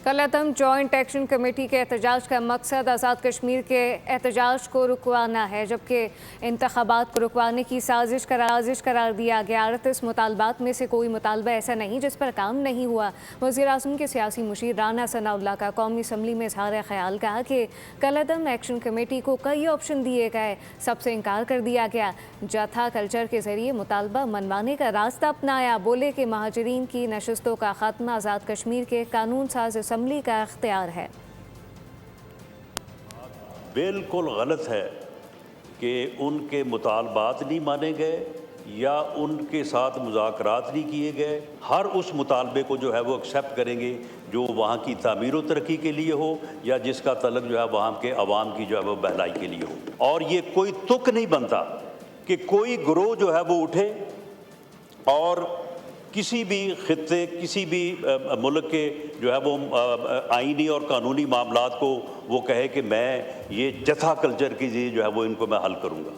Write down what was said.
कल-ए-दम joint action committee के एहतजाज का मकसद आज़ाद कश्मीर के एहतजाज को रुकवाना है, जबकि इंतखाबात को रुकवाने की साजिश करार दिया गया। 38 मुतालबात में से कोई मुतालबा ऐसा नहीं जिस पर काम नहीं हुआ। वज़ीर-ए-आज़म के सियासी मुशीर राना सनाउल्लाह का कौमी असम्बली में इज़हार ख्याल कहा कि कल-ए-दम एक्शन कमेटी को कई ऑप्शन दिए गए, सबसे इनकार कर दिया गया। जथा कल्चर के ज़रिए मुतालबा मनवाने का रास्ता अपनाया। बोले कि महाजरीन की नशस्तों का खात्मा आज़ाद कश्मीर के कानून साज असम्बली का इख्तियार है। बिल्कुल गलत है कि उनके मुतालबात नहीं माने गए या उनके साथ मुज़ाकरात नहीं किए गए। हर उस मुतालबे को जो है वो एक्सेप्ट करेंगे जो वहाँ की तामीर व तरक्की के लिए हो या जिसका तल्लुक़ जो है वहाँ के अवाम की जो है वो बहलाई के लिए हो। और ये कोई तुक नहीं बनता कि कोई गिरोह जो है वो उठे और किसी भी खित्ते किसी भी मुल्क के जो है वो आईनी और कानूनी मामलात को वो कहे कि मैं ये जथा कल्चर की जो है वो इनको मैं हल करूँगा।